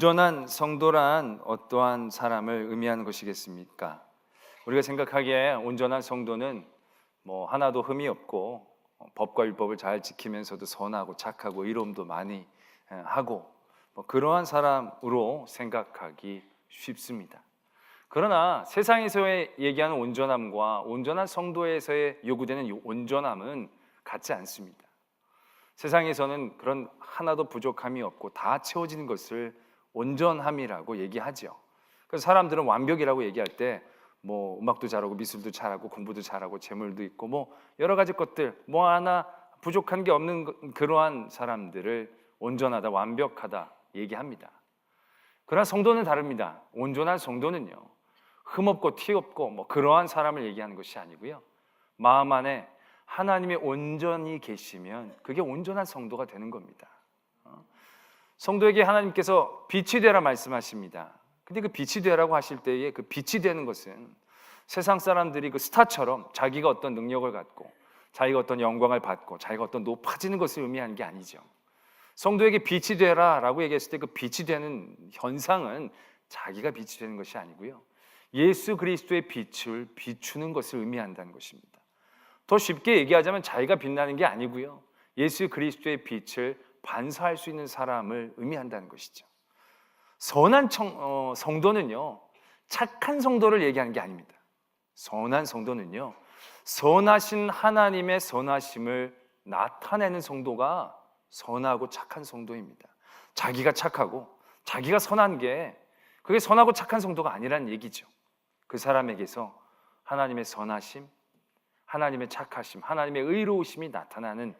온전한 성도란 어떠한 사람을 의미하는 것이겠습니까? 우리가 생각하기에 온전한 성도는 하나도 흠이 없고 법과 율법을 잘 지키면서도 선하고 착하고 의로움도 많이 하고 그러한 사람으로 생각하기 쉽습니다. 그러나 세상에서 얘기하는 온전함과 온전한 성도에서의 요구되는 이 온전함은 같지 않습니다. 세상에서는 그런 하나도 부족함이 없고 다 채워지는 것을 온전함이라고 얘기하죠. 그래서 사람들은 완벽이라고 얘기할 때 음악도 잘하고 미술도 잘하고 공부도 잘하고 재물도 있고 여러 가지 것들 하나 부족한 게 없는 그러한 사람들을 온전하다, 완벽하다 얘기합니다. 그러나 성도는 다릅니다. 온전한 성도는요, 흠없고 티없고 그러한 사람을 얘기하는 것이 아니고요, 마음 안에 하나님이 온전히 계시면 그게 온전한 성도가 되는 겁니다. 성도에게 하나님께서 빛이 되라 말씀하십니다. 근데 그 빛이 되라고 하실 때에 그 빛이 되는 것은 세상 사람들이 그 스타처럼 자기가 어떤 능력을 갖고 자기가 어떤 영광을 받고 자기가 어떤 높아지는 것을 의미하는 게 아니죠. 성도에게 빛이 되라 라고 얘기했을 때 그 빛이 되는 현상은 자기가 빛이 되는 것이 아니고요, 예수 그리스도의 빛을 비추는 것을 의미한다는 것입니다. 더 쉽게 얘기하자면 자기가 빛나는 게 아니고요, 예수 그리스도의 빛을 반사할 수 있는 사람을 의미한다는 것이죠. 선한 성도는요, 착한 성도를 얘기하는 게 아닙니다. 선한 성도는요, 선하신 하나님의 선하심을 나타내는 성도가 선하고 착한 성도입니다. 자기가 착하고 자기가 선한 게 그게 선하고 착한 성도가 아니라는 얘기죠. 그 사람에게서 하나님의 선하심, 하나님의 착하심, 하나님의 의로우심이 나타나는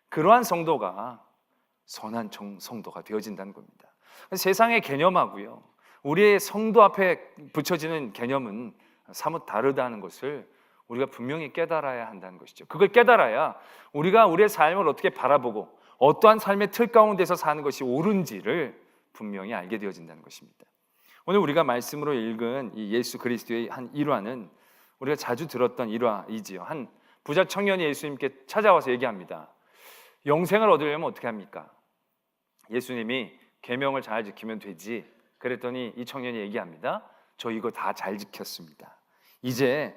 그러한 성도가 선한 성도가 되어진다는 겁니다. 세상의 개념하고요, 우리의 성도 앞에 붙여지는 개념은 사뭇 다르다는 것을 우리가 분명히 깨달아야 한다는 것이죠. 그걸 깨달아야 우리가 우리의 삶을 어떻게 바라보고 어떠한 삶의 틀 가운데서 사는 것이 옳은지를 분명히 알게 되어진다는 것입니다. 오늘 우리가 말씀으로 읽은 이 예수 그리스도의 한 일화는 우리가 자주 들었던 일화이지요. 한 부자 청년이 예수님께 찾아와서 얘기합니다. 영생을 얻으려면 어떻게 합니까? 예수님이 계명을 잘 지키면 되지. 그랬더니 이 청년이 얘기합니다. 저 이거 다 잘 지켰습니다. 이제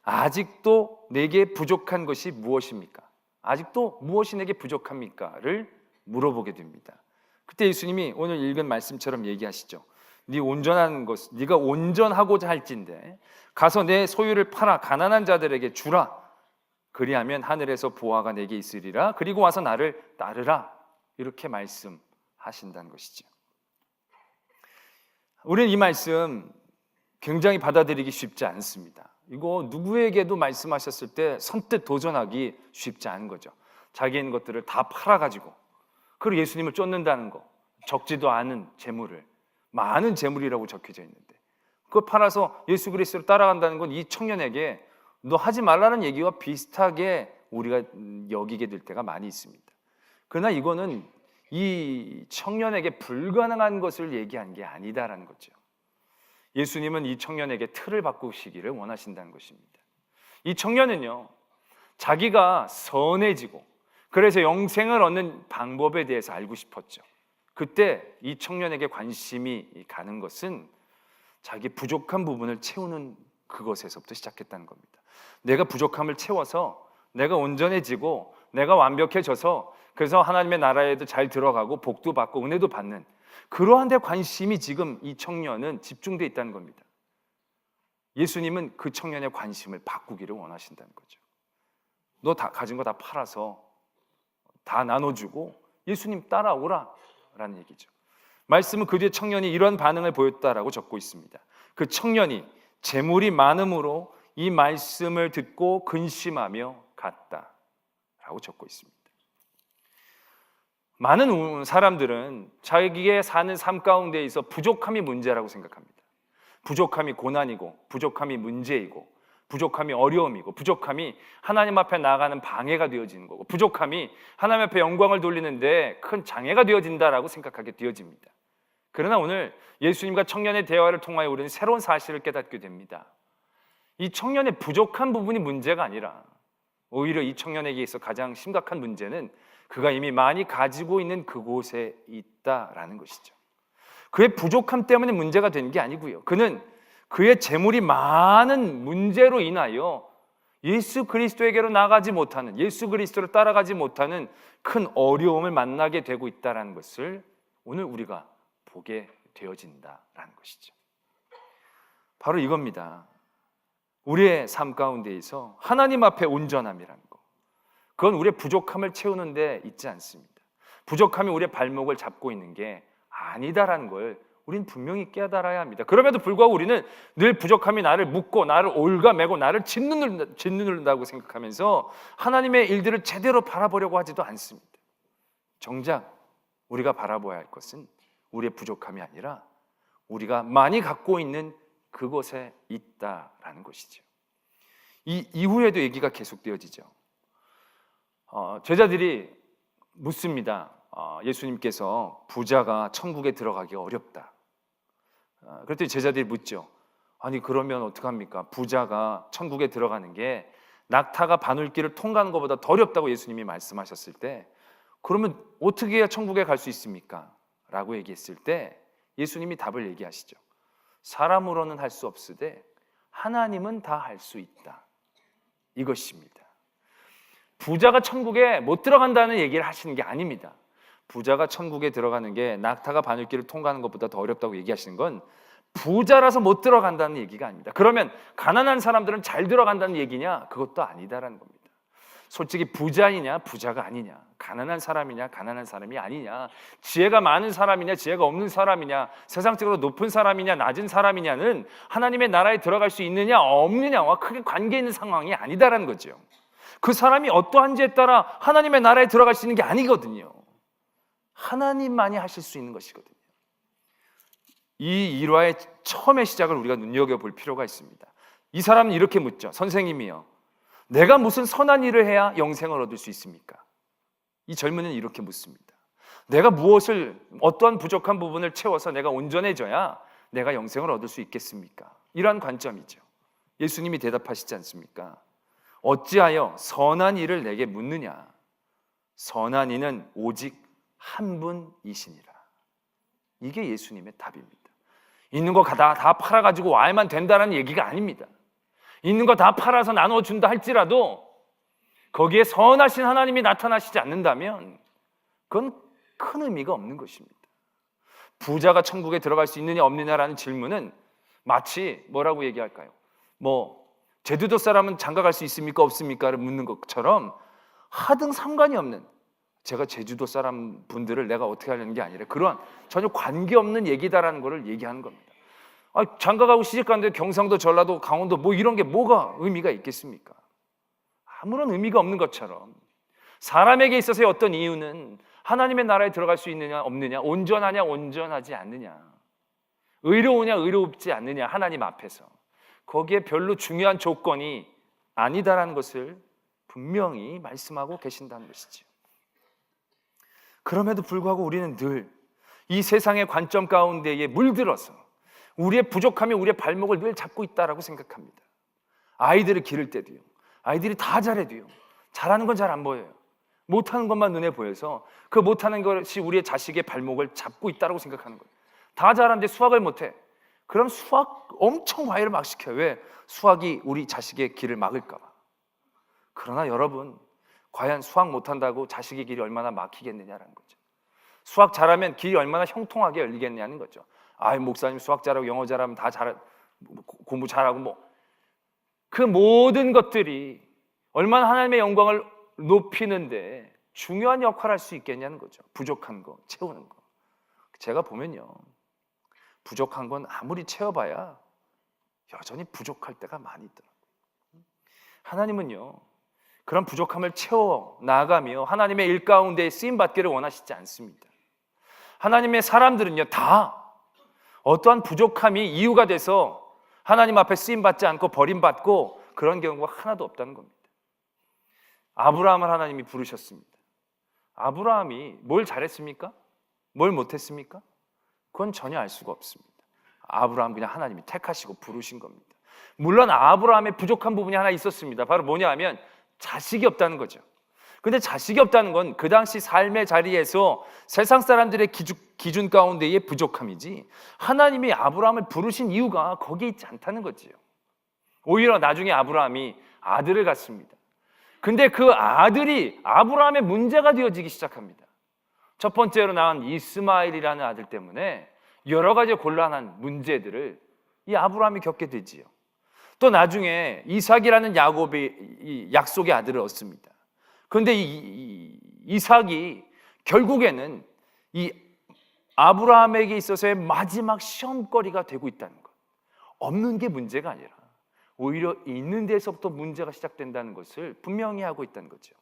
아직도 내게 부족한 것이 무엇입니까? 아직도 무엇이 내게 부족합니까?를 물어보게 됩니다. 그때 예수님이 오늘 읽은 말씀처럼 얘기하시죠. 네가 온전하고자 할진대 가서 내 소유를 팔아 가난한 자들에게 주라. 그리하면 하늘에서 보화가 내게 있으리라. 그리고 와서 나를 따르라. 이렇게 말씀하신다는 것이죠. 우리는 이 말씀 굉장히 받아들이기 쉽지 않습니다. 이거 누구에게도 말씀하셨을 때 선뜻 도전하기 쉽지 않은 거죠. 자기 있는 것들을 다 팔아가지고 그리고 예수님을 쫓는다는 거, 적지도 않은 재물을, 많은 재물이라고 적혀져 있는데 그걸 팔아서 예수 그리스도를 따라간다는 건 이 청년에게 너 하지 말라는 얘기와 비슷하게 우리가 여기게 될 때가 많이 있습니다. 그러나 이거는 이 청년에게 불가능한 것을 얘기한 게 아니다라는 거죠. 예수님은 이 청년에게 틀을 바꾸시기를 원하신다는 것입니다. 이 청년은요, 자기가 선해지고 그래서 영생을 얻는 방법에 대해서 알고 싶었죠. 그때 이 청년에게 관심이 가는 것은 자기 부족한 부분을 채우는 그것에서부터 시작했다는 겁니다. 내가 부족함을 채워서 내가 온전해지고 내가 완벽해져서 그래서 하나님의 나라에도 잘 들어가고 복도 받고 은혜도 받는 그러한 데 관심이 지금 이 청년은 집중되어 있다는 겁니다. 예수님은 그 청년의 관심을 바꾸기를 원하신다는 거죠. 너 다 가진 거 다 팔아서 다 나눠주고 예수님 따라오라 라는 얘기죠. 말씀은 그 뒤에 청년이 이런 반응을 보였다라고 적고 있습니다. 그 청년이 재물이 많음으로 이 말씀을 듣고 근심하며 갔다라고 적고 있습니다. 많은 사람들은 자기의 사는 삶 가운데 있어 부족함이 문제라고 생각합니다. 부족함이 고난이고 부족함이 문제이고 부족함이 어려움이고 부족함이 하나님 앞에 나아가는 방해가 되어지는 거고 부족함이 하나님 앞에 영광을 돌리는데 큰 장애가 되어진다라고 생각하게 되어집니다. 그러나 오늘 예수님과 청년의 대화를 통하여 우리는 새로운 사실을 깨닫게 됩니다. 이 청년의 부족한 부분이 문제가 아니라 오히려 이 청년에게 있어 가장 심각한 문제는 그가 이미 많이 가지고 있는 그곳에 있다라는 것이죠. 그의 부족함 때문에 문제가 된 게 아니고요. 그는 그의 재물이 많은 문제로 인하여 예수 그리스도에게로 나가지 못하는, 예수 그리스도를 따라가지 못하는 큰 어려움을 만나게 되고 있다는 것을 오늘 우리가 보게 되어진다라는 것이죠. 바로 이겁니다. 우리의 삶 가운데에서 하나님 앞에 온전함이라는 거, 그건 우리의 부족함을 채우는 데 있지 않습니다. 부족함이 우리의 발목을 잡고 있는 게 아니다라는 걸 우리는 분명히 깨달아야 합니다. 그럼에도 불구하고 우리는 늘 부족함이 나를 묶고 나를 올가매고 나를 짓누른다고 생각하면서 하나님의 일들을 제대로 바라보려고 하지도 않습니다. 정작 우리가 바라봐야 할 것은 우리의 부족함이 아니라 우리가 많이 갖고 있는 그곳에 있다라는 것이죠. 이 이후에도 얘기가 계속되어지죠. 제자들이 묻습니다. 예수님께서 부자가 천국에 들어가기 어렵다. 그랬더니 제자들이 묻죠. 아니 그러면 어떡합니까? 부자가 천국에 들어가는 게 낙타가 바늘길을 통과하는 것보다 더 어렵다고 예수님이 말씀하셨을 때, 그러면 어떻게 해야 천국에 갈 수 있습니까? 라고 얘기했을 때 예수님이 답을 얘기하시죠. 사람으로는 할 수 없으되 하나님은 다 할 수 있다. 이것입니다. 부자가 천국에 못 들어간다는 얘기를 하시는 게 아닙니다. 부자가 천국에 들어가는 게 낙타가 바늘길을 통과하는 것보다 더 어렵다고 얘기하시는 건 부자라서 못 들어간다는 얘기가 아닙니다. 그러면 가난한 사람들은 잘 들어간다는 얘기냐? 그것도 아니다라는 겁니다. 솔직히 부자이냐 부자가 아니냐, 가난한 사람이냐 가난한 사람이 아니냐, 지혜가 많은 사람이냐 지혜가 없는 사람이냐, 세상적으로 높은 사람이냐 낮은 사람이냐는 하나님의 나라에 들어갈 수 있느냐 없느냐와 크게 관계 있는 상황이 아니다라는 거죠. 그 사람이 어떠한지에 따라 하나님의 나라에 들어갈 수 있는 게 아니거든요. 하나님만이 하실 수 있는 것이거든요. 이 일화의 처음의 시작을 우리가 눈여겨볼 필요가 있습니다. 이 사람은 이렇게 묻죠. 선생님이요, 내가 무슨 선한 일을 해야 영생을 얻을 수 있습니까? 이 젊은이는 이렇게 묻습니다. 내가 무엇을, 어떠한 부족한 부분을 채워서 내가 온전해져야 내가 영생을 얻을 수 있겠습니까? 이러한 관점이죠. 예수님이 대답하시지 않습니까? 어찌하여 선한 일을 내게 묻느냐? 선한 이는 오직 한 분이시니라. 이게 예수님의 답입니다. 있는 거 다 팔아가지고 와야만 된다는 얘기가 아닙니다. 있는 거 다 팔아서 나눠준다 할지라도 거기에 선하신 하나님이 나타나시지 않는다면 그건 큰 의미가 없는 것입니다. 부자가 천국에 들어갈 수 있느냐 없느냐라는 질문은 마치 뭐라고 얘기할까요? 제주도 사람은 장가갈 수 있습니까 없습니까를 묻는 것처럼 하등 상관이 없는, 제가 제주도 사람 분들을 내가 어떻게 하려는 게 아니라 그런 전혀 관계없는 얘기다라는 것을 얘기하는 겁니다. 장가가고 시집가는데 경상도, 전라도, 강원도 이런 게 뭐가 의미가 있겠습니까? 아무런 의미가 없는 것처럼 사람에게 있어서의 어떤 이유는 하나님의 나라에 들어갈 수 있느냐 없느냐, 온전하냐 온전하지 않느냐, 의로우냐 의롭지 않느냐 하나님 앞에서, 거기에 별로 중요한 조건이 아니다라는 것을 분명히 말씀하고 계신다는 것이죠. 그럼에도 불구하고 우리는 늘 이 세상의 관점 가운데에 물들어서 우리의 부족함이 우리의 발목을 늘 잡고 있다라고 생각합니다. 아이들을 기를 때도요, 아이들이 다 잘해도요, 잘하는 건 잘 안 보여요. 못하는 것만 눈에 보여서 그 못하는 것이 우리의 자식의 발목을 잡고 있다라고 생각하는 거예요. 다 잘하는데 수학을 못해. 그럼 수학 엄청 과외를 막 시켜요. 왜? 수학이 우리 자식의 길을 막을까 봐. 그러나 여러분, 과연 수학 못한다고 자식의 길이 얼마나 막히겠느냐라는 거죠. 수학 잘하면 길이 얼마나 형통하게 열리겠냐는 거죠. 목사님 수학 잘하고 영어 잘하면 다 공부 잘하고 그 모든 것들이 얼마나 하나님의 영광을 높이는데 중요한 역할을 할 수 있겠냐는 거죠. 부족한 거 채우는 거. 제가 보면요, 부족한 건 아무리 채워봐야 여전히 부족할 때가 많이 있더라고요. 하나님은요, 그런 부족함을 채워 나가며 하나님의 일 가운데 쓰임받기를 원하시지 않습니다. 하나님의 사람들은요, 다 어떠한 부족함이 이유가 돼서 하나님 앞에 쓰임받지 않고 버림받고 그런 경우가 하나도 없다는 겁니다. 아브라함을 하나님이 부르셨습니다. 아브라함이 뭘 잘했습니까? 뭘 못했습니까? 그건 전혀 알 수가 없습니다. 아브라함 그냥 하나님이 택하시고 부르신 겁니다. 물론 아브라함의 부족한 부분이 하나 있었습니다. 바로 뭐냐 하면 자식이 없다는 거죠. 근데 자식이 없다는 건 그 당시 삶의 자리에서 세상 사람들의 기준 가운데의 부족함이지, 하나님이 아브라함을 부르신 이유가 거기에 있지 않다는 거지요. 오히려 나중에 아브라함이 아들을 갖습니다. 근데 그 아들이 아브라함의 문제가 되어지기 시작합니다. 첫 번째로 낳은 이스마엘이라는 아들 때문에 여러 가지 곤란한 문제들을 이 아브라함이 겪게 되지요. 또 나중에 이삭이라는 야곱의 이 약속의 아들을 얻습니다. 그런데 이 이삭이 결국에는 이 아브라함에게 있어서의 마지막 시험거리가 되고 있다는 것. 없는 게 문제가 아니라 오히려 있는 데서부터 문제가 시작된다는 것을 분명히 하고 있다는 거죠.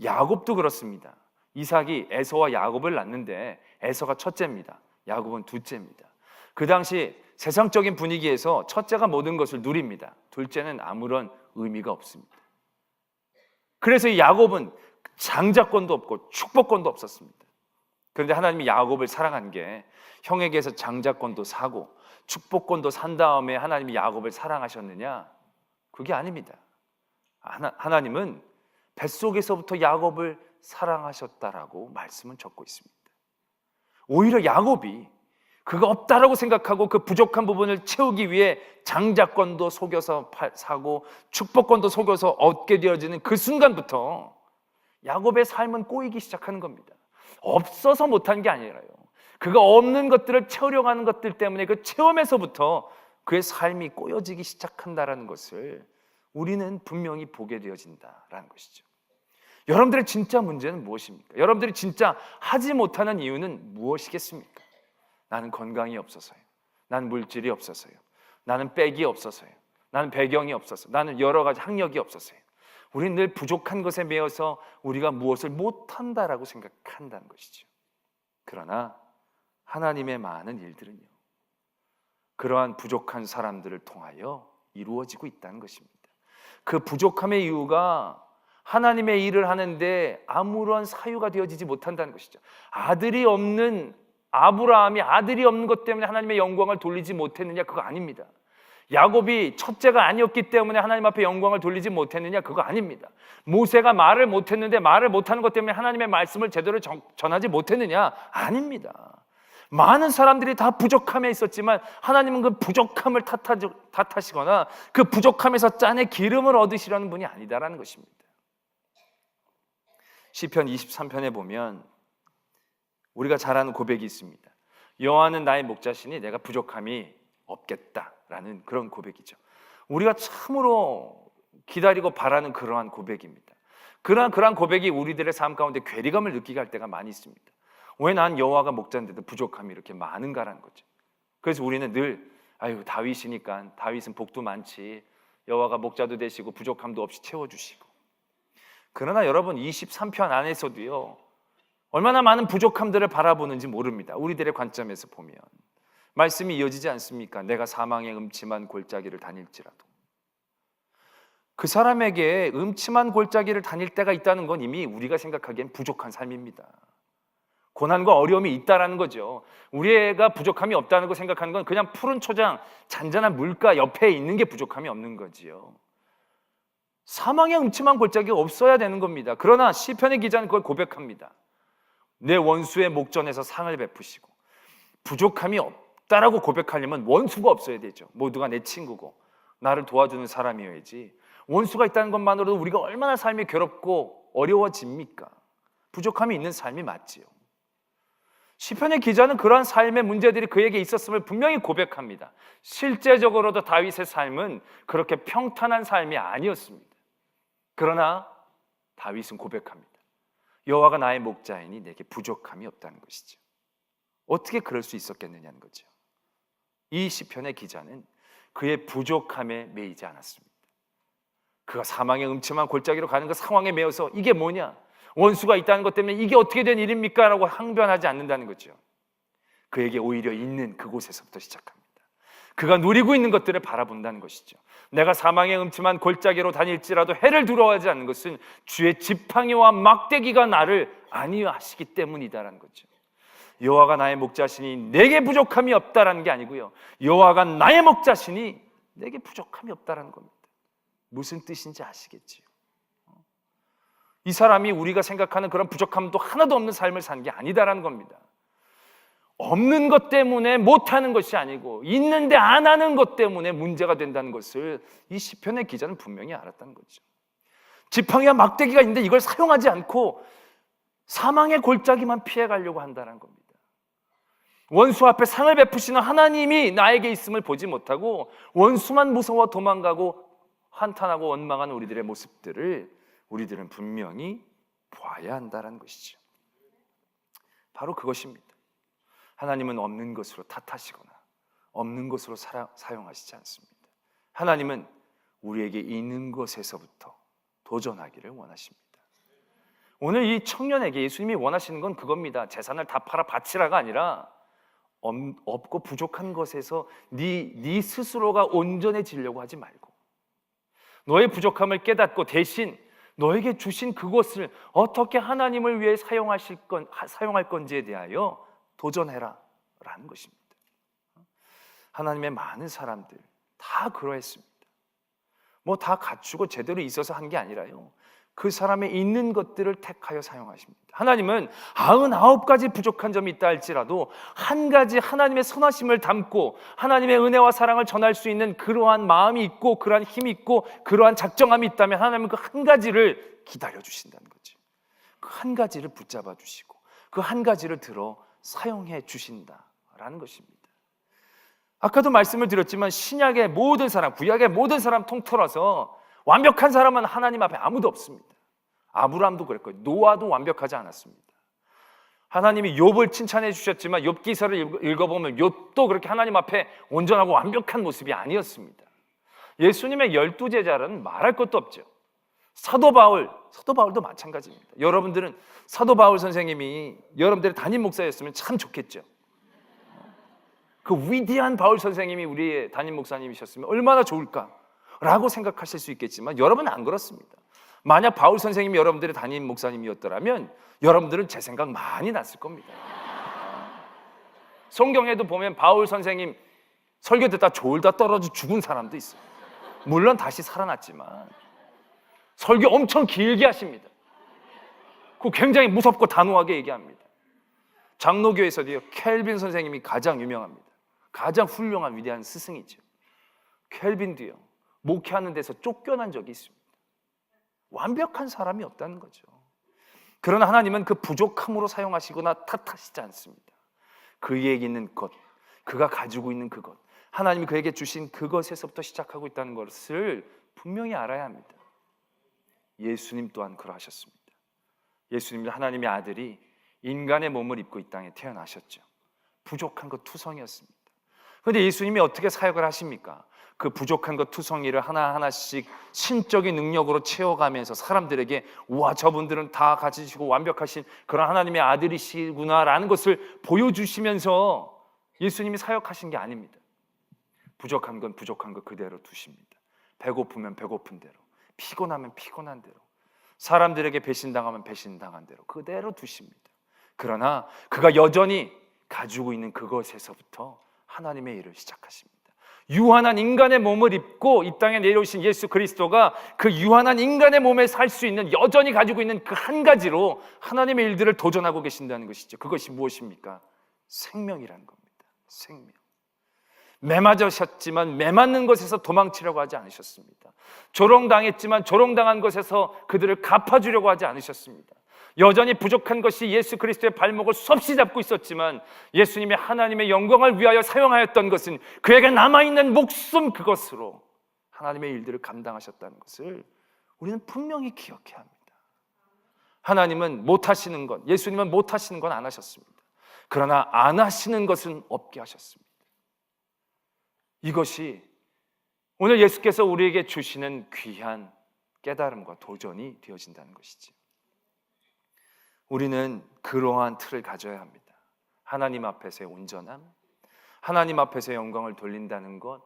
야곱도 그렇습니다. 이삭이 에서와 야곱을 낳는데 에서가 첫째입니다. 야곱은 둘째입니다. 그 당시 세상적인 분위기에서 첫째가 모든 것을 누립니다. 둘째는 아무런 의미가 없습니다. 그래서 이 야곱은 장자권도 없고 축복권도 없었습니다. 그런데 하나님이 야곱을 사랑한 게 형에게서 장자권도 사고 축복권도 산 다음에 하나님이 야곱을 사랑하셨느냐? 그게 아닙니다. 하나님은 뱃속에서부터 야곱을 사랑하셨다라고 말씀은 적고 있습니다. 오히려 야곱이 그가 없다라고 생각하고 그 부족한 부분을 채우기 위해 장자권도 속여서 사고 축복권도 속여서 얻게 되어지는 그 순간부터 야곱의 삶은 꼬이기 시작하는 겁니다. 없어서 못한 게 아니라요, 그가 없는 것들을 채우려고 하는 것들 때문에 그 체험에서부터 그의 삶이 꼬여지기 시작한다라는 것을 우리는 분명히 보게 되어진다라는 것이죠. 여러분들의 진짜 문제는 무엇입니까? 여러분들이 진짜 하지 못하는 이유는 무엇이겠습니까? 나는 건강이 없어서요, 나는 물질이 없어서요, 나는 백이 없어서요, 나는 배경이 없어서, 나는 여러 가지 학력이 없어서요. 우리는 늘 부족한 것에 매여서 우리가 무엇을 못한다라고 생각한다는 것이죠. 그러나 하나님의 많은 일들은요, 그러한 부족한 사람들을 통하여 이루어지고 있다는 것입니다. 그 부족함의 이유가 하나님의 일을 하는데 아무런 사유가 되어지지 못한다는 것이죠. 아들이 없는 아브라함이 아들이 없는 것 때문에 하나님의 영광을 돌리지 못했느냐? 그거 아닙니다. 야곱이 첫째가 아니었기 때문에 하나님 앞에 영광을 돌리지 못했느냐? 그거 아닙니다. 모세가 말을 못했는데 말을 못하는 것 때문에 하나님의 말씀을 제대로 전하지 못했느냐? 아닙니다. 많은 사람들이 다 부족함에 있었지만 하나님은 그 부족함을 탓하시거나 그 부족함에서 짠의 기름을 얻으시려는 분이 아니다라는 것입니다. 시편 23편에 보면 우리가 잘 아는 고백이 있습니다. 여호와는 나의 목자시니 내가 부족함이 없겠다라는 그런 고백이죠. 우리가 참으로 기다리고 바라는 그러한 고백입니다. 그러한 고백이 우리들의 삶 가운데 괴리감을 느끼게 할 때가 많이 있습니다. 왜 난 여호와가 목자인데도 부족함이 이렇게 많은가라는 거죠. 그래서 우리는 늘 다윗이니까, 다윗은 복도 많지, 여호와가 목자도 되시고 부족함도 없이 채워주시고. 그러나 여러분, 23편 안에서도요, 얼마나 많은 부족함들을 바라보는지 모릅니다. 우리들의 관점에서 보면 말씀이 이어지지 않습니까? 내가 사망의 음침한 골짜기를 다닐지라도. 그 사람에게 음침한 골짜기를 다닐 때가 있다는 건 이미 우리가 생각하기엔 부족한 삶입니다. 고난과 어려움이 있다라는 거죠. 우리가 부족함이 없다는 거 생각하는 건 그냥 푸른 초장, 잔잔한 물가 옆에 있는 게 부족함이 없는 거지요. 사망의 음침한 골짜기가 없어야 되는 겁니다. 그러나 시편의 기자는 그걸 고백합니다. 내 원수의 목전에서 상을 베푸시고. 부족함이 없다라고 고백하려면 원수가 없어야 되죠. 모두가 내 친구고 나를 도와주는 사람이어야지. 원수가 있다는 것만으로도 우리가 얼마나 삶이 괴롭고 어려워집니까? 부족함이 있는 삶이 맞지요. 시편의 기자는 그러한 삶의 문제들이 그에게 있었음을 분명히 고백합니다. 실제적으로도 다윗의 삶은 그렇게 평탄한 삶이 아니었습니다. 그러나 다윗은 고백합니다. 여호와가 나의 목자이니 내게 부족함이 없다는 것이죠. 어떻게 그럴 수 있었겠느냐는 거죠. 이 시편의 기자는 그의 부족함에 매이지 않았습니다. 그가 사망의 음침한 골짜기로 가는 그 상황에 매여서 이게 뭐냐? 원수가 있다는 것 때문에 이게 어떻게 된 일입니까? 라고 항변하지 않는다는 거죠. 그에게 오히려 있는 그곳에서부터 시작합니다. 그가 누리고 있는 것들을 바라본다는 것이죠. 내가 사망의 음침한 골짜기로 다닐지라도 해를 두려워하지 않는 것은 주의 지팡이와 막대기가 나를 안위하시기 때문이다라는 거죠. 여호와가 나의 목자시니 내게 부족함이 없다라는 게 아니고요, 여호와가 나의 목자시니 내게 부족함이 없다라는 겁니다. 무슨 뜻인지 아시겠지요? 이 사람이 우리가 생각하는 그런 부족함도 하나도 없는 삶을 산 게 아니다라는 겁니다. 없는 것 때문에 못하는 것이 아니고 있는데 안 하는 것 때문에 문제가 된다는 것을 이 시편의 기자는 분명히 알았다는 거죠. 지팡이와 막대기가 있는데 이걸 사용하지 않고 사망의 골짜기만 피해가려고 한다는 겁니다. 원수 앞에 상을 베푸시는 하나님이 나에게 있음을 보지 못하고 원수만 무서워 도망가고 한탄하고 원망하는 우리들의 모습들을 우리들은 분명히 봐야 한다는 것이죠. 바로 그것입니다. 하나님은 없는 것으로 탓하시거나 없는 것으로 사용하시지 않습니다. 하나님은 우리에게 있는 것에서부터 도전하기를 원하십니다. 오늘 이 청년에게 예수님이 원하시는 건 그겁니다. 재산을 다 팔아 바치라가 아니라 없고 부족한 것에서 네 스스로가 온전해지려고 하지 말고 너의 부족함을 깨닫고 대신 너에게 주신 그것을 어떻게 하나님을 위해 사용할 건지에 대하여 도전해라 라는 것입니다. 하나님의 많은 사람들 다 그러했습니다. 뭐 다 갖추고 제대로 있어서 한 게 아니라요, 그 사람의 있는 것들을 택하여 사용하십니다. 하나님은 99가지 부족한 점이 있다 할지라도 한 가지 하나님의 선하심을 담고 하나님의 은혜와 사랑을 전할 수 있는 그러한 마음이 있고 그러한 힘이 있고 그러한 작정함이 있다면 하나님은 그 한 가지를 기다려 주신다는 거죠. 그 한 가지를 붙잡아 주시고 그 한 가지를 들어 사용해 주신다라는 것입니다. 아까도 말씀을 드렸지만 신약의 모든 사람, 구약의 모든 사람 통틀어서 완벽한 사람은 하나님 앞에 아무도 없습니다. 아브라함도 그랬고요. 노아도 완벽하지 않았습니다. 하나님이 욥을 칭찬해 주셨지만 욥기서를 읽어보면 욥도 그렇게 하나님 앞에 온전하고 완벽한 모습이 아니었습니다. 예수님의 12제자는 말할 것도 없죠. 사도 바울도 마찬가지입니다. 여러분들은 사도 바울 선생님이 여러분들의 담임 목사였으면 참 좋겠죠. 그 위대한 바울 선생님이 우리의 담임 목사님이셨으면 얼마나 좋을까라고 생각하실 수 있겠지만 여러분은 안 그렇습니다. 만약 바울 선생님이 여러분들의 담임 목사님이었더라면 여러분들은 제 생각 많이 났을 겁니다. 성경에도 보면 바울 선생님 설교 듣다 졸다 떨어져 죽은 사람도 있어요. 물론 다시 살아났지만 설교 엄청 길게 하십니다. 그 굉장히 무섭고 단호하게 얘기합니다. 장로교에서도요, 켈빈 선생님이 가장 유명합니다. 가장 훌륭한 위대한 스승이죠. 켈빈도요, 목회하는 데서 쫓겨난 적이 있습니다. 완벽한 사람이 없다는 거죠. 그러나 하나님은 그 부족함으로 사용하시거나 탓하시지 않습니다. 그에게 있는 것, 그가 가지고 있는 그것, 하나님이 그에게 주신 그것에서부터 시작하고 있다는 것을 분명히 알아야 합니다. 예수님 또한 그러하셨습니다. 예수님은 하나님의 아들이 인간의 몸을 입고 이 땅에 태어나셨죠. 부족한 것 투성이었습니다. 그런데 예수님이 어떻게 사역을 하십니까? 그 부족한 것 투성이를 하나하나씩 신적인 능력으로 채워가면서 사람들에게 우와, 저분들은 다 가지시고 완벽하신 그런 하나님의 아들이시구나라는 것을 보여주시면서 예수님이 사역하신 게 아닙니다. 부족한 건 부족한 것 그대로 두십니다. 배고프면 배고픈 대로, 피곤하면 피곤한 대로, 사람들에게 배신당하면 배신당한 대로 그대로 두십니다. 그러나 그가 여전히 가지고 있는 그것에서부터 하나님의 일을 시작하십니다. 유한한 인간의 몸을 입고 이 땅에 내려오신 예수 그리스도가 그 유한한 인간의 몸에 살 수 있는, 여전히 가지고 있는 그 한 가지로 하나님의 일들을 도전하고 계신다는 것이죠. 그것이 무엇입니까? 생명이라는 겁니다. 생명. 매맞으셨지만 매맞는 것에서 도망치려고 하지 않으셨습니다. 조롱당했지만 조롱당한 것에서 그들을 갚아주려고 하지 않으셨습니다. 여전히 부족한 것이 예수 그리스도의 발목을 수없이 잡고 있었지만 예수님이 하나님의 영광을 위하여 사용하였던 것은 그에게 남아있는 목숨 그것으로 하나님의 일들을 감당하셨다는 것을 우리는 분명히 기억해야 합니다. 하나님은 못하시는 것, 예수님은 못하시는 건 안 하셨습니다. 그러나 안 하시는 것은 없게 하셨습니다. 이것이 오늘 예수께서 우리에게 주시는 귀한 깨달음과 도전이 되어진다는 것이지. 우리는 그러한 틀을 가져야 합니다. 하나님 앞에서의 온전함, 하나님 앞에서 영광을 돌린다는 것,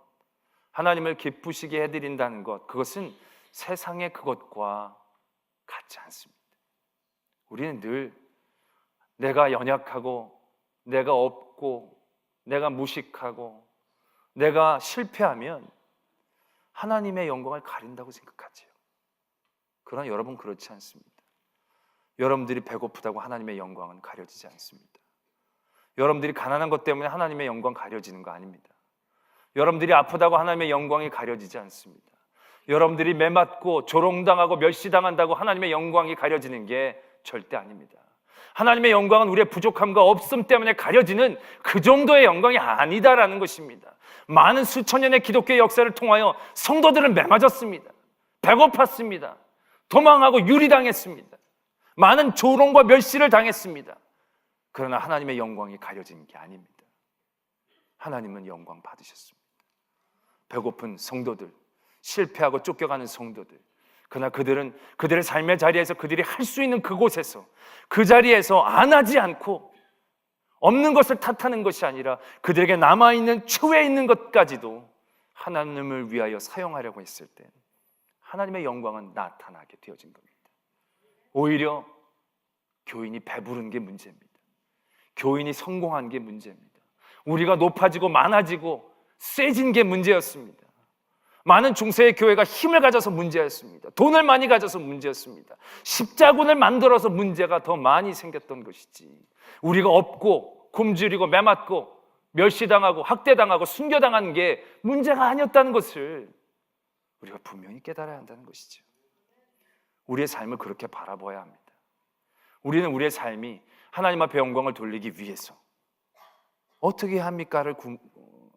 하나님을 기쁘시게 해드린다는 것, 그것은 세상의 그것과 같지 않습니다. 우리는 늘 내가 연약하고 내가 없고 내가 무식하고 내가 실패하면 하나님의 영광을 가린다고 생각하지요. 그러나 여러분 그렇지 않습니다. 여러분들이 배고프다고 하나님의 영광은 가려지지 않습니다. 여러분들이 가난한 것 때문에 하나님의 영광 가려지는 거 아닙니다. 여러분들이 아프다고 하나님의 영광이 가려지지 않습니다. 여러분들이 매맞고 조롱당하고 멸시당한다고 하나님의 영광이 가려지는 게 절대 아닙니다. 하나님의 영광은 우리의 부족함과 없음 때문에 가려지는 그 정도의 영광이 아니다라는 것입니다. 많은 수천 년의 기독교의 역사를 통하여 성도들은 매맞았습니다. 배고팠습니다. 도망하고 유리당했습니다. 많은 조롱과 멸시를 당했습니다. 그러나 하나님의 영광이 가려진 게 아닙니다. 하나님은 영광 받으셨습니다. 배고픈 성도들, 실패하고 쫓겨가는 성도들, 그러나 그들은 그들의 삶의 자리에서 그들이 할 수 있는 그곳에서 그 자리에서 안 하지 않고 없는 것을 탓하는 것이 아니라 그들에게 남아있는 추후에 있는 것까지도 하나님을 위하여 사용하려고 했을 때 하나님의 영광은 나타나게 되어진 겁니다. 오히려 교인이 배부른 게 문제입니다. 교인이 성공한 게 문제입니다. 우리가 높아지고 많아지고 세진 게 문제였습니다. 많은 중세의 교회가 힘을 가져서 문제였습니다. 돈을 많이 가져서 문제였습니다. 십자군을 만들어서 문제가 더 많이 생겼던 것이지, 우리가 없고 굶주리고 매맞고 멸시당하고 학대당하고 순교당하는 게 문제가 아니었다는 것을 우리가 분명히 깨달아야 한다는 것이죠. 우리의 삶을 그렇게 바라봐야 합니다. 우리는 우리의 삶이 하나님 앞에 영광을 돌리기 위해서 어떻게 합니까를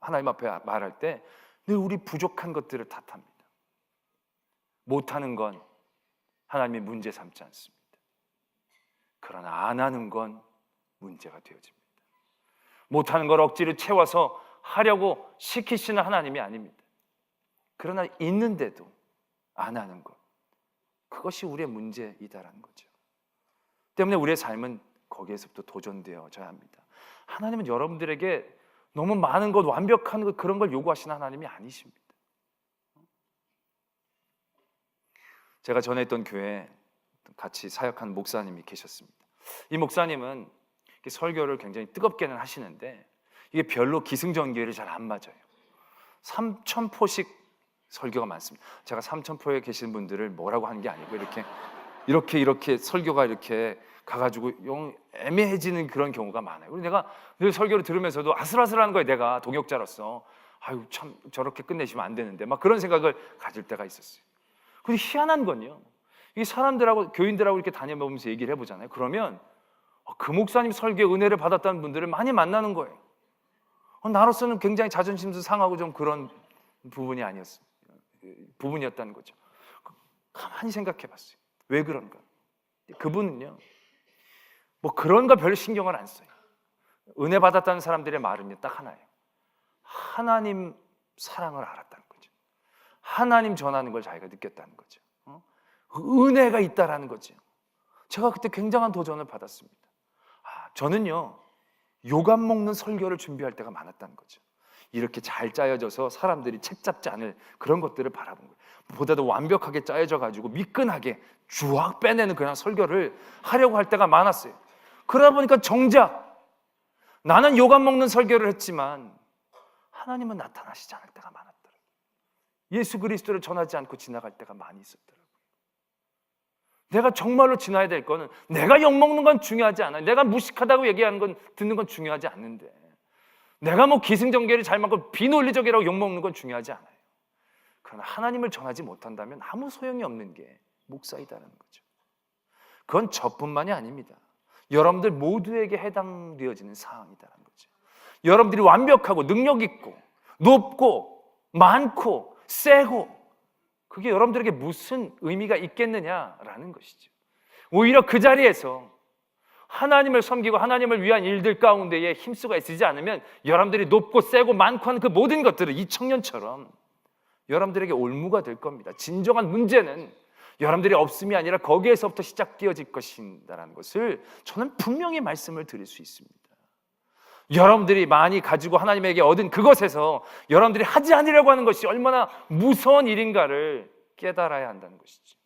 하나님 앞에 말할 때 늘 우리 부족한 것들을 탓합니다. 못하는 건 하나님이 문제 삼지 않습니다. 그러나 안 하는 건 문제가 되어집니다. 못하는 걸 억지로 채워서 하려고 시키시는 하나님이 아닙니다. 그러나 있는데도 안 하는 것, 그것이 우리의 문제이다라는 거죠. 때문에 우리의 삶은 거기에서부터 도전되어져야 합니다. 하나님은 여러분들에게 너무 많은 것, 완벽한 것, 그런 걸 요구하시는 하나님이 아니십니다. 제가 전에 있던 교회에 같이 사역한 목사님이 계셨습니다. 이 목사님은 설교를 굉장히 뜨겁게는 하시는데 이게 별로 기승전결이 잘 안 맞아요. 3,000포씩 설교가 많습니다. 제가 3,000포에 계신 분들을 뭐라고 하는 게 아니고 이렇게 설교가 이렇게 가가지고 애매해지는 그런 경우가 많아요. 그래서 내가 늘 설교를 들으면서도 아슬아슬한 거예요. 내가 동역자로서 아유 참 저렇게 끝내시면 안 되는데 막 그런 생각을 가질 때가 있었어요. 근데 희한한 건요, 이 사람들하고 교인들하고 이렇게 다녀보면서 얘기를 해보잖아요. 그러면 그 목사님 설교에 은혜를 받았다는 분들을 많이 만나는 거예요. 나로서는 굉장히 자존심도 상하고 좀 그런 부분이었다는 거죠. 가만히 생각해봤어요. 왜 그런가? 그분은요, 뭐 그런 거 별 신경을 안 써요. 은혜 받았다는 사람들의 말은요 딱 하나예요. 하나님 사랑을 알았다는 거죠. 하나님 전하는 걸 자기가 느꼈다는 거죠. 은혜가 있다라는 거죠. 제가 그때 굉장한 도전을 받았습니다. 저는요 요감 먹는 설교를 준비할 때가 많았다는 거죠. 이렇게 잘 짜여져서 사람들이 책 잡지 않을 그런 것들을 바라본 거예요. 보다도 완벽하게 짜여져 가지고 미끈하게 쫙 빼내는 그냥 설교를 하려고 할 때가 많았어요. 그러다 보니까 정작 나는 요감 먹는 설교를 했지만 하나님은 나타나시지 않을 때가 많았더라고요. 예수 그리스도를 전하지 않고 지나갈 때가 많이 있었더라고요. 내가 정말로 지나야 될 거는, 내가 욕먹는 건 중요하지 않아요. 내가 무식하다고 얘기하는 건, 듣는 건 중요하지 않는데, 내가 뭐 기승전결이 잘 맞고 비논리적이라고 욕먹는 건 중요하지 않아요. 그러나 하나님을 전하지 못한다면 아무 소용이 없는 게 목사이다라는 거죠. 그건 저뿐만이 아닙니다. 여러분들 모두에게 해당되어지는 사항이다라는 거죠. 여러분들이 완벽하고 능력 있고 높고 많고 세고 그게 여러분들에게 무슨 의미가 있겠느냐라는 것이죠. 오히려 그 자리에서 하나님을 섬기고 하나님을 위한 일들 가운데에 힘쓰고 애쓰지 않으면 여러분들이 높고 세고 많고 하는 그 모든 것들은 이 청년처럼 여러분들에게 올무가 될 겁니다. 진정한 문제는 여러분들이 없음이 아니라 거기에서부터 시작되어질 것이다라는 것을 저는 분명히 말씀을 드릴 수 있습니다. 여러분들이 많이 가지고 하나님에게 얻은 그것에서 여러분들이 하지 않으려고 하는 것이 얼마나 무서운 일인가를 깨달아야 한다는 것이죠.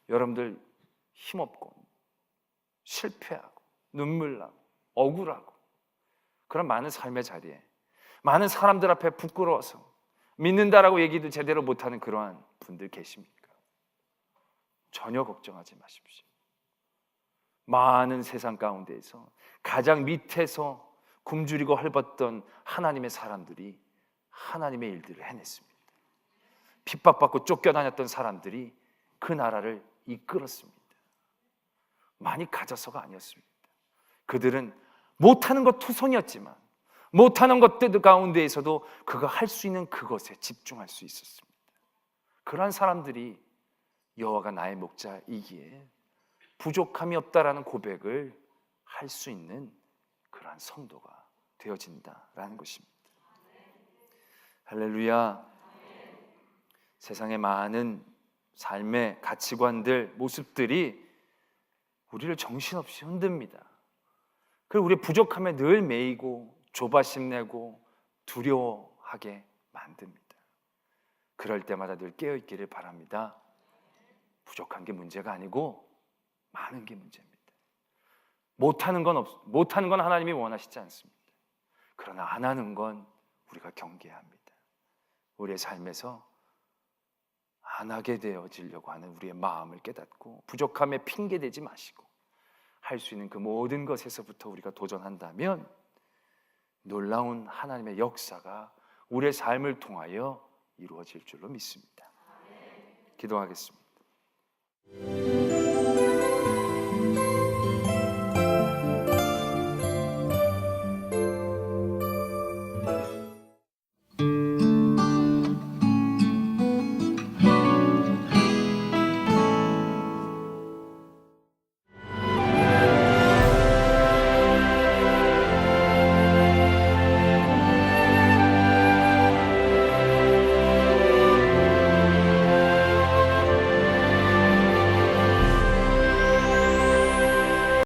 여러분들 힘없고 실패하고 눈물 나고 억울하고 그런 많은 삶의 자리에 많은 사람들 앞에 부끄러워서 믿는다라고 얘기도 제대로 못하는 그러한 분들 계십니까? 전혀 걱정하지 마십시오. 많은 세상 가운데에서 가장 밑에서 굶주리고 헐벗던 하나님의 사람들이 하나님의 일들을 해냈습니다. 핍박받고 쫓겨다녔던 사람들이 그 나라를 이끌었습니다. 많이 가져서가 아니었습니다. 그들은 못하는 것 투성이었지만 못하는 것들 가운데에서도 그가 할 수 있는 그것에 집중할 수 있었습니다. 그러한 사람들이 여호와가 나의 목자이기에 부족함이 없다라는 고백을 할 수 있는 그러한 성도가 되어진다라는 것입니다. 할렐루야. 세상의 많은 삶의 가치관들, 모습들이 우리를 정신없이 흔듭니다. 그리고 우리의 부족함에 늘 매이고 조바심 내고 두려워하게 만듭니다. 그럴 때마다 늘 깨어있기를 바랍니다. 부족한 게 문제가 아니고 많은 게 문제입니다. 못하는 건 하나님이 원하시지 않습니다. 그러나 안 하는 건 우리가 경계해야 합니다. 우리의 삶에서 안 하게 되어지려고 하는 우리의 마음을 깨닫고 부족함에 핑계대지 마시고 할 수 있는 그 모든 것에서부터 우리가 도전한다면 놀라운 하나님의 역사가 우리의 삶을 통하여 이루어질 줄로 믿습니다. 기도하겠습니다.